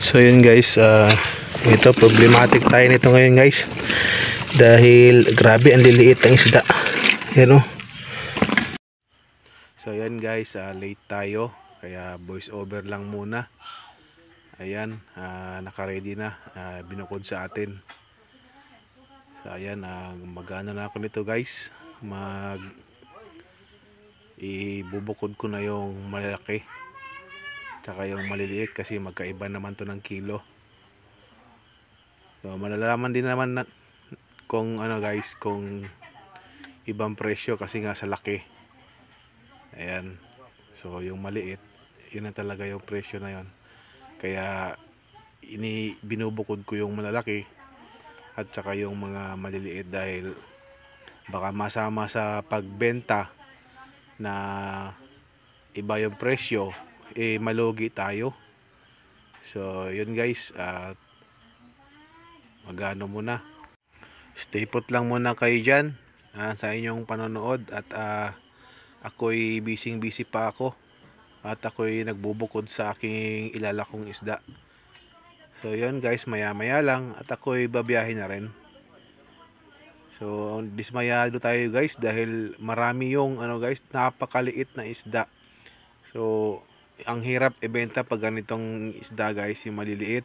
So yun guys, ito problematic tayo nito ngayon guys, dahil grabe ang liliit ng isda. Yan o. So yan guys, late tayo, kaya voice over lang muna. Ayan, naka-ready na, binukod sa atin. So ayan, magana na ako nito guys. Ibubukod ko na yung malaki tsaka yung maliliit kasi magkaiba naman to ng kilo. So malalaman din naman na kung ano guys, kung ibang presyo kasi nga sa laki. Ayan, so yung maliit, yun na talaga yung presyo na yun. Kaya binubukod ko yung malalaki at saka yung mga maliliit dahil baka masama sa pagbenta na iba yung presyo, malugi tayo. So yun guys, magano muna, stay put lang muna kayo dyan sa inyong panonood. At ako'y busy pa ako, at ako'y nagbubukod sa aking ilalakong isda. So yun guys, maya maya lang at ako'y babiyahin na rin. So dismayado tayo guys dahil marami yung guys, napakaliit na isda. So ang hirap ibenta pag ganitong isda guys, yung maliliit.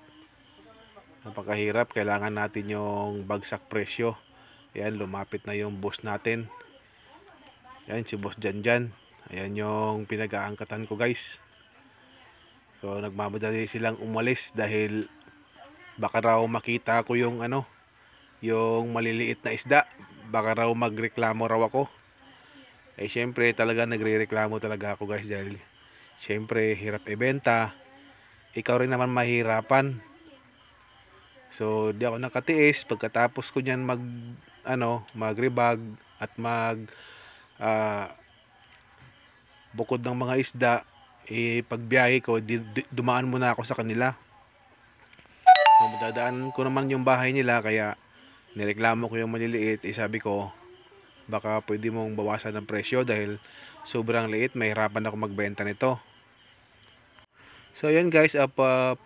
Napakahirap, kailangan natin yung bagsak presyo. Ayan, lumapit na yung boss natin. Ayan, si boss Janjan. Ayan yung pinag-aangkatan ko guys. So nagmamadali silang umalis dahil baka raw makita ko yung yung maliliit na isda. Baka raw magreklamo raw ako. Syempre talaga nagrereklamo talaga ako guys, dahil syempre hirap ibenta, ikaw rin naman mahirapan. So di ako nakatiis, pagkatapos ko niyan magrebag at bukod ng mga isda, pagbiyahe ko dumaan muna ako sa kanila. So madadaan ko naman yung bahay nila, kaya nireklamo ko yung maliliit. Sabi ko baka pwede mong bawasan ng presyo dahil sobrang liit, mahirapan ako magbenta nito. So yun guys,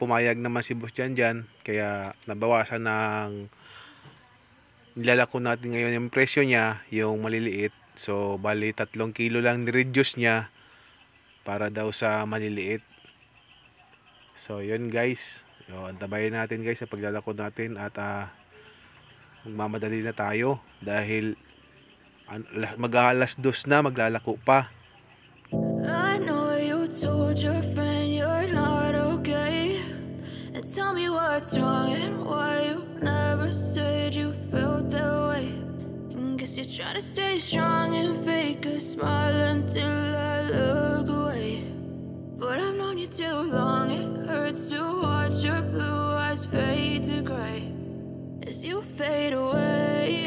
pumayag naman si boss Janjan, kaya nabawasan ng nilalako natin ngayon yung presyo niya, yung maliliit. So bali 3 kilo lang ni-reduce niya para daw sa maliliit. So yun guys, antabayan natin guys sa paglalako natin, at magmamadali na tayo dahil mag-alas 2 na, maglalako pa. I know you told your friend you're not okay, and tell me what's wrong and why you never said you felt that way. And guess you're trying to stay strong and fake a smile until I look away. But I've known you too long, it hurts to watch your blue eyes fade to gray as you fade away,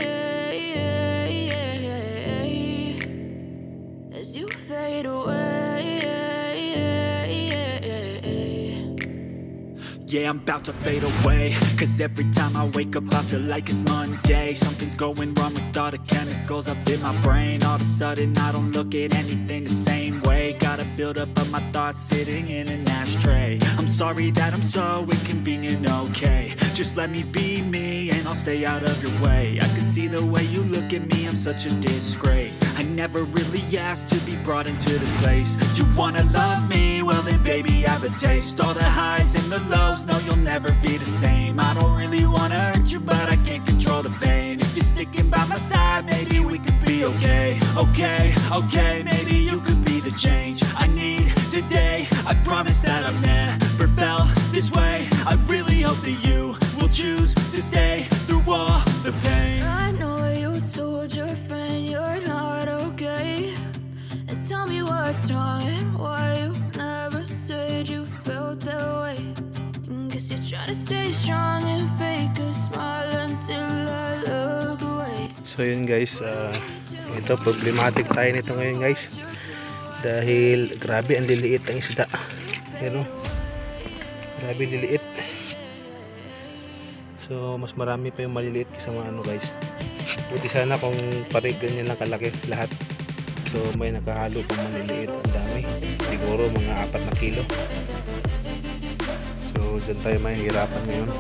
as you fade away. Yeah, I'm about to fade away, cause every time I wake up I feel like it's Monday. Something's going wrong with all the chemicals up in my brain. All of a sudden I don't look at anything the same way. Gotta build up of my thoughts sitting in an ashtray. I'm sorry that I'm so inconvenient, okay. Just let me be me and I'll stay out of your way. I can see the way you look at me, I'm such a disgrace. I never really asked to be brought into this place. You wanna love me? Well then baby I have a taste. All the highs and the lows, no you'll never be the same. I don't really wanna hurt you but I can't control the pain. If you're sticking by my side, maybe we could be okay. Okay, maybe you could be the change I need today. I promise that I've never felt this way. I really hope that you will choose to stay through all the pain. I know you told your friend you're not okay, and tell me what's wrong and why you never said you felt that way. And guess you're trying to stay strong and fake a smile until I look away. So yun guys, ito problematic tayo nito ngayon guys, dahil grabe ang liliit ng isda. Yan o, grabe liliit. So mas marami pa yung maliliit kaysa mga guys. Buti sana kung pare ganyan lang kalaki lahat. So may nakahalo pang maliliit, ang dami, siguro mga 4 na kilo. So So dyan tayo mahihirapan ngayon.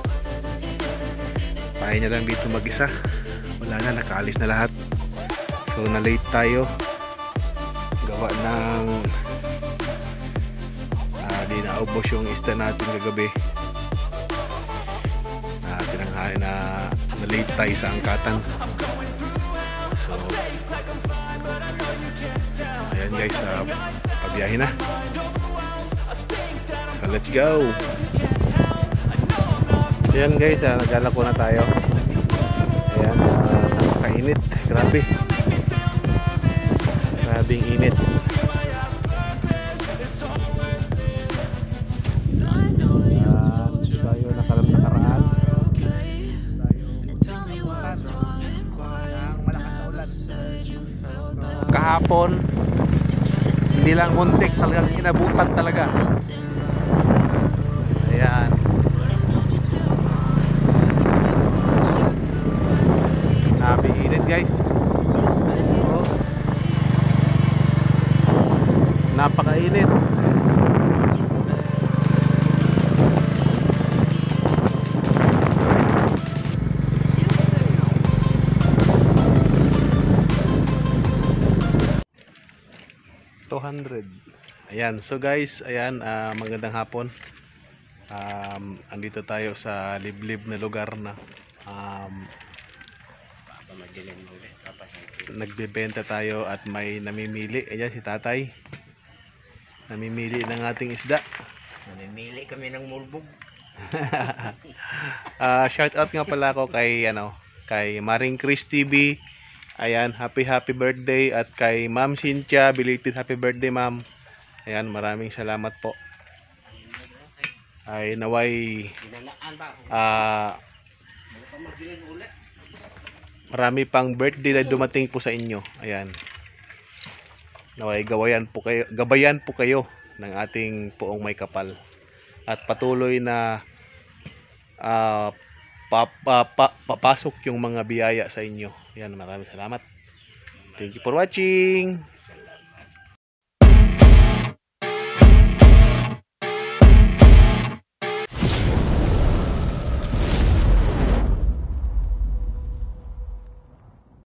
Tayo niya lang dito mag-isa. Wala na, nakaalis na lahat. So na late tayo. Gawa ng di naubos yung isda natin kagabi. Tinanghali na late tayo sa angkatan. So ayan guys, pabiyahe na. So, let's go. Ayan guys, naglalako na tayo. Ayan, napakainit. Grabe. Grabing init. Tayo nakaraan. Kahapon, hindi lang muntik, talagang inabutan talaga. Ayan. Napakainit guys. Oh. Napakainit. Ayan, so guys, ayan, magandang hapon. Andito tayo sa liblib na lugar na nagbebenta tayo at may namimili. Ayan si tatay, namimili ng ating isda. Namimili kami ng mulbog. Shout out nga pala ako kay kay Maring Chris TV. Ayan, happy birthday, at kay Ma'am Cynthia, belated happy birthday ma'am. Ayan, maraming salamat po. Ay naway marami pang birthday na dumating po sa inyo. Ayan. Naway gabayan po kayo ng ating Poong May Kapal. At patuloy na papasok yung mga biyaya sa inyo. Ayan, maraming salamat. Thank you for watching.